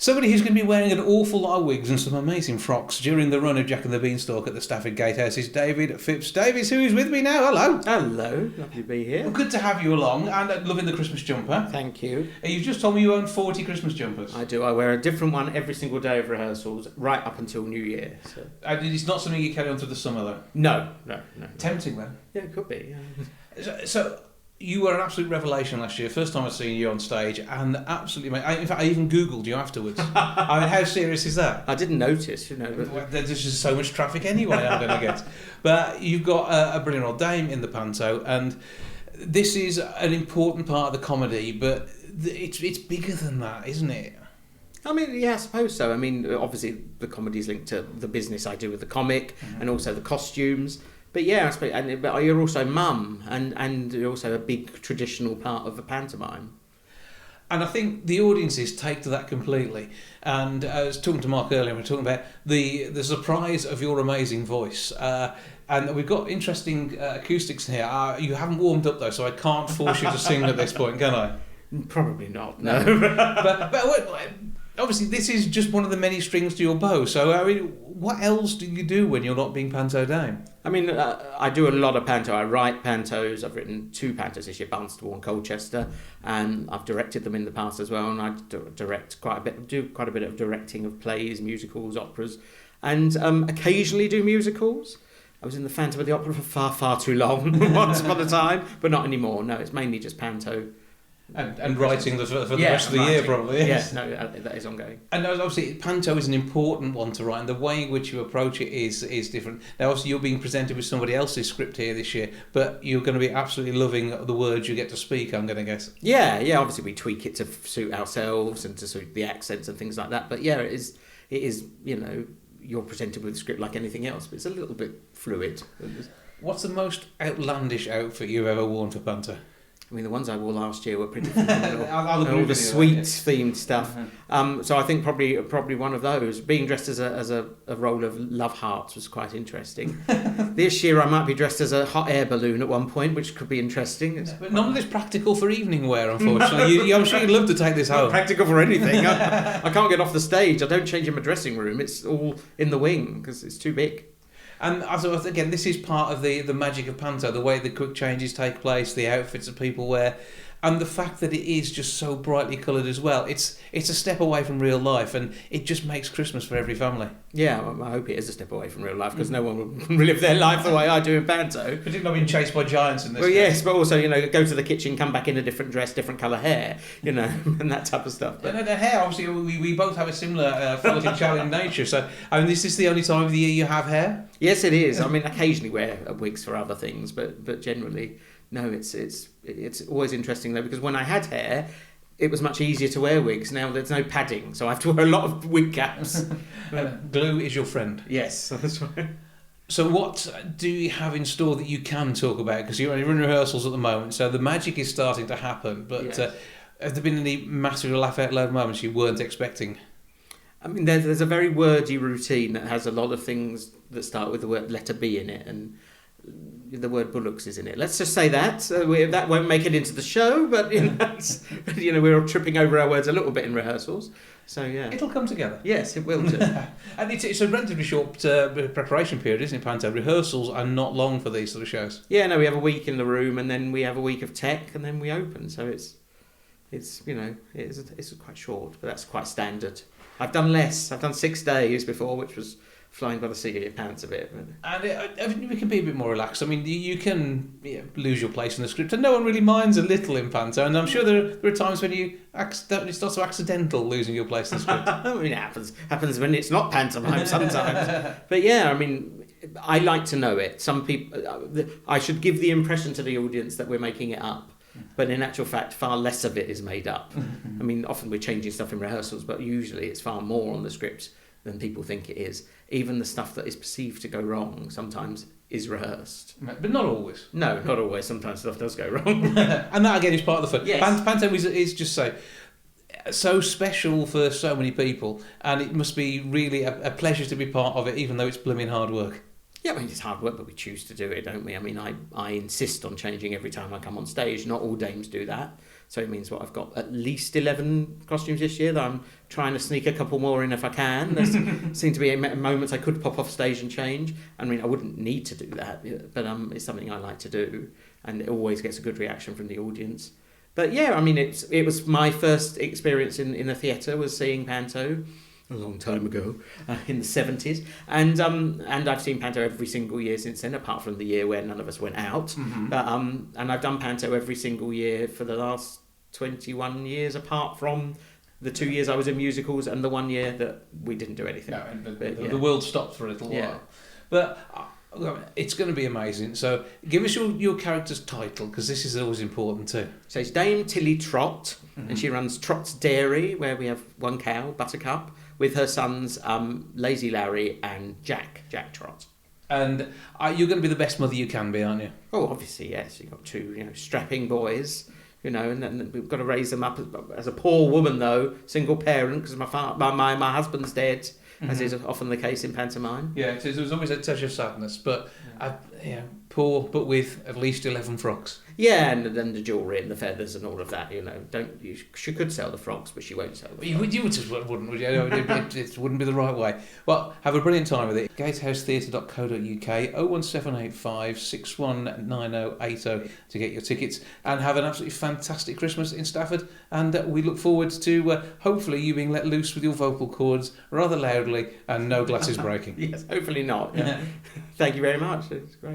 Somebody who's going to be wearing an awful lot of wigs and some amazing frocks during the run of Jack and the Beanstalk at the Stafford Gatehouse is David Phips. David, who is with me now. Hello. Hello, lovely to be here. Well, good to have you along, and loving the Christmas jumper. Thank you. You've just told me you own 40 Christmas jumpers. I do. I wear a different one every single day of rehearsals, right up until New Year. So. And it's not something you carry on through the summer, though? No. Tempting, then? Yeah, it could be. Yeah. So you were an absolute revelation last year. First time I've seen you on stage, and absolutely, in fact, I even Googled you afterwards. I mean, how serious is that? I didn't notice, you know. But there's just so much traffic anyway, I'm going to get. But you've got a brilliant old dame in the panto, and this is an important part of the comedy, but it's bigger than that, isn't it? I mean, yeah, I suppose so. I mean, obviously the comedy's linked to the business I do with the comic, and also the costumes. But yeah, I suppose, but you're also mum, and you're also a big traditional part of the pantomime. And I think the audiences take to that completely. And I was talking to Mark earlier, we were talking about the surprise of your amazing voice. And we've got interesting acoustics here. You haven't warmed up though, so I can't force you to sing at this point, can I? Probably not, no. but obviously this is just one of the many strings to your bow. So I mean, what else do you do when you're not being panto dame? I mean, I do a lot of panto. I write pantos. I've written 2 pantos this year, Barnstable and Colchester, and I've directed them in the past as well. And I direct quite a bit of directing of plays, musicals, operas, and occasionally do musicals. I was in the Phantom of the Opera for far too long once upon a time, but not anymore. No, it's mainly just panto. And writing for the rest of the year, probably. Yes. No, that is ongoing. And obviously, panto is an important one to write, and the way in which you approach it is different. Now, obviously, you're being presented with somebody else's script here this year, but you're going to be absolutely loving the words you get to speak, I'm going to guess. Yeah. Obviously, we tweak it to suit ourselves and to suit the accents and things like that. But yeah, it is. You know, you're presented with a script like anything else, but it's a little bit fluid. What's the most outlandish outfit you've ever worn for panto? I mean, the ones I wore last year were pretty phenomenal. all the sweet-themed stuff. So I think probably one of those. Being dressed as a role of Love Hearts was quite interesting. This year I might be dressed as a hot air balloon at one point, which could be interesting. But none of this practical for evening wear, unfortunately. I'm sure you'd love to take this home. Not practical for anything. I can't get off the stage. I don't change in my dressing room. It's all in the wing because it's too big. And again, this is part of the magic of panto, the way the quick changes take place, the outfits that people wear, and the fact that it is just so brightly coloured as well. It's a step away from real life, and it just makes Christmas for every family. Yeah, I hope it is a step away from real life, because no one will live their life the way I do in panto. Particularly not being chased by giants in this. Well, yes, but also, go to the kitchen, come back in a different dress, different colour hair, and that type of stuff. But the hair, obviously, we both have a similar floating challenge nature. So, I mean, this is the only time of the year you have hair? Yes, it is. I mean, occasionally wear wigs for other things, but generally, no. It's always interesting though, because when I had hair, it was much easier to wear wigs. Now there's no padding, so I have to wear a lot of wig caps. Glue is your friend. Yes, that's right. So what do you have in store that you can talk about? Because you're in rehearsals at the moment, so the magic is starting to happen. But yes. Have there been any massive laugh out loud moments you weren't expecting? I mean, there's a very wordy routine that has a lot of things that start with the word letter B in it, and the word bullocks is in it. Let's just say that. That won't make it into the show, but we're all tripping over our words a little bit in rehearsals. So yeah, it'll come together. Yes, it will do. And it's a relatively short preparation period, isn't it, panto? Rehearsals are not long for these sort of shows. Yeah, no, we have a week in the room, and then we have a week of tech, and then we open. So it's quite short, but that's quite standard. I've done less. I've done 6 days before, which was flying by the seat of your pants a bit. And we can be a bit more relaxed. I mean, you can lose your place in the script, and no one really minds a little in panto. And I'm sure there are times when it's not so accidental losing your place in the script. I mean, it happens when it's not pantomime sometimes. But yeah, I mean, I like to know it. Some people, I should give the impression to the audience that we're making it up. But in actual fact, far less of it is made up. I mean, often we're changing stuff in rehearsals, but usually it's far more on the script than people think it is. Even the stuff that is perceived to go wrong sometimes is rehearsed. But not always. No, not always. Sometimes stuff does go wrong. And that, again, is part of the fun. Yes. Panto is just so special for so many people, and it must be really a pleasure to be part of it, even though it's blooming hard work. Yeah, I mean, it's hard work, but we choose to do it, don't we? I mean, I insist on changing every time I come on stage. Not all dames do that. So it means I've got at least 11 costumes this year that I'm trying to sneak a couple more in if I can. There seem to be moments I could pop off stage and change. I mean, I wouldn't need to do that, but it's something I like to do, and it always gets a good reaction from the audience. But yeah, I mean, it was my first experience in a theatre, was seeing Panto a long time ago, in the 70s, and I've seen Panto every single year since then, apart from the year where none of us went out. Mm-hmm. But and I've done Panto every single year for the last 21 years, apart from the 2 years I was in musicals and the 1 year that we didn't do anything. No, and the world stopped for a little while. But it's going to be amazing. So give us your character's title, because this is always important too. So it's Dame Tilly Trott, and she runs Trott's Dairy, where we have one cow, Buttercup, with her sons Lazy Larry and Jack Trott. And you're going to be the best mother you can be, aren't you? Oh, obviously, yes. You've got two strapping boys, and then we've got to raise them up as a poor woman, though, single parent, because my husband's dead, as is often the case in pantomime. Yeah, there's always a touch of sadness, but poor, but with at least 11 frocks. Yeah, and then the jewellery and the feathers and all of that. She could sell the frocks, but she won't sell them. You just wouldn't, would you? It wouldn't be the right way. Well, have a brilliant time with it. Gatehousetheatre.co.uk 01785 619080 to get your tickets, and have an absolutely fantastic Christmas in Stafford. And we look forward to hopefully you being let loose with your vocal cords rather loudly and no glasses breaking. Yes, hopefully not. Yeah. Thank you very much. It's great.